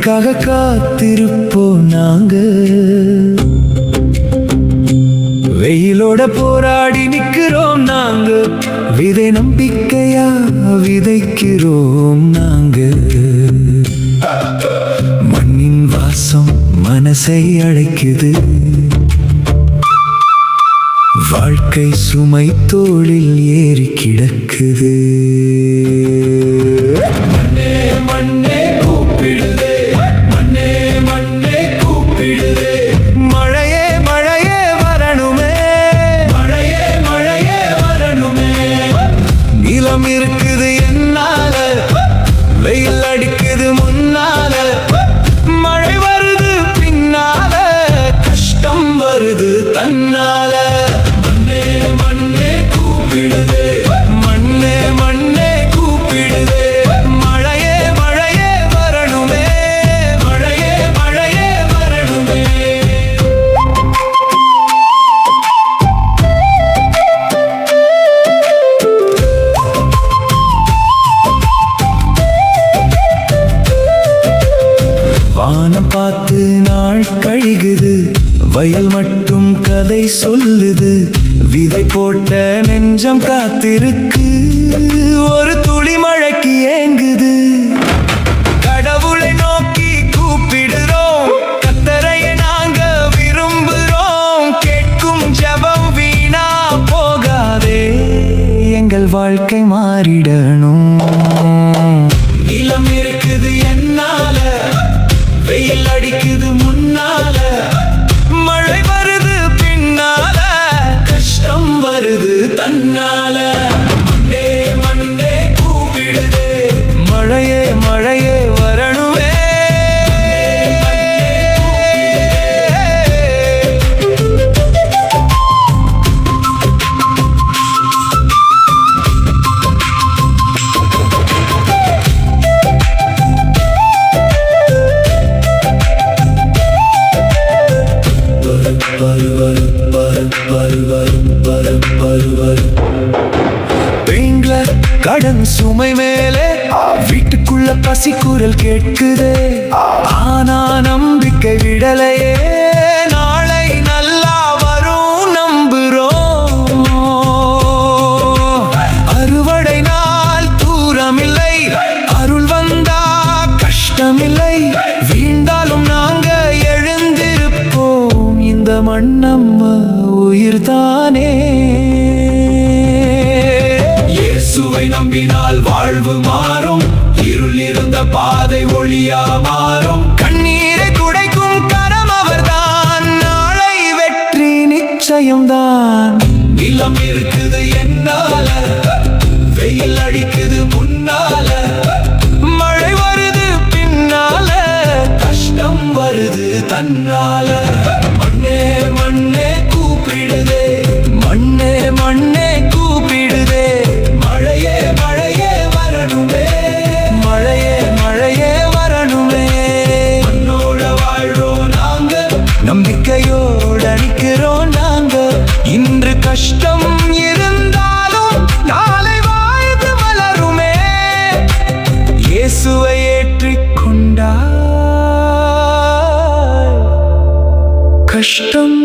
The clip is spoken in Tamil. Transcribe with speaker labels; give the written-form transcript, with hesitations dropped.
Speaker 1: மழைக்காக காத்திருப்போம் நாங்க. வெயிலோட போராடி நிக்கிறோம் நாங்க. விதை நம்பிக்கையா விதைக்கிறோம் நாங்க. மண்ணின் வாசம் மனசை அழைக்குது. வாழ்க்கை சுமை தோளில் ஏறி கிடக்குது. மண்ணே மண்ணே கூப்பிடுதே, மண்ணே மண்ணே கூப்பிடுதே. மழையே மழையே வரணுமே, மழையே மழையே வரணுமே. நிலம் இருக்குது என்னால, வெயில் அடிக்குது முன்னால. மழை வருது பின்னால, கஷ்டம் வருது தன்னால. மண்ணே மண்ணே கூப்பிடுதே, மண்ணே மண்ணே கூப்பிடுதே. மழையே மழையே வரணுமே, மழையே மழையே வரணுமே. வானம் பார்த்து நாள் கழிகுது, வயல் மட்டும் கதை சொல்லுது. விதை போட்ட நெஞ்சம் காத்திருக்கு, ஒரு துளி மழைக்கு ஏங்குது. கடவுளை நோக்கி கூப்பிடுறோம், கர்த்தரையை நாங்க விரும்புறோம். கேட்கும் ஜெபம் வீணா போகாதே, எங்கள் வாழ்க்கை மாறிடணும். நிலம் இருக்குது என்னால, வெயில் அடிக்குது முன்னால. மழை வருது பின்னால, கஷ்டம் வருது தன்னால. மண்ணே மண்ணே கூப்பிடுதே, மழையே மழையே வரணுமே. பெண்கள கடன் சுமை மேலே, வீட்டுக்குள்ள பசிக்குரல் கேட்குதே. ஆனா நம்பிக்கை விடலையே, நாளை நல்லா வரும் நம்புறோம். அறுவடை நாள் தூரமில்லை, அருள் வந்தா கஷ்டமில்லை. வீழ்ந்தாலும் நாங்க எழுந்திருப்போம், இந்த மண்ணம்ம உயிர்தானே. இயேசுவை நம்பினால் வாழ்வு மாறும், இருள் இருந்த பாதை ஒளியா மாறும். கண்ணீரை துடைக்கும் கரம் அவர்தான், நாளை வெற்றி நிச்சயம்தான். நிலம் இருக்குது என்னால, வெயில் அடிக்குது முன்னால. மழை வருது பின்னால, கஷ்டம் வருது தன்னால. மண்ணே மண்ணே கூப்பிடுதே, மண்ணே மண்ணே கூப்பிடுதே. மழையே மழையே வரணுமே, மழையே மழையே வரணுமே. மண்ணோட வாழ்றோம் நாங்க, நம்பிக்கையோட நிக்கிறோம் நாங்க. இன்று கஷ்டம் இருந்தாலும் நாளை வாழ்வு மலருமே. இயேசுவை ஏற்றிக்கொண்டால் கஷ்டம்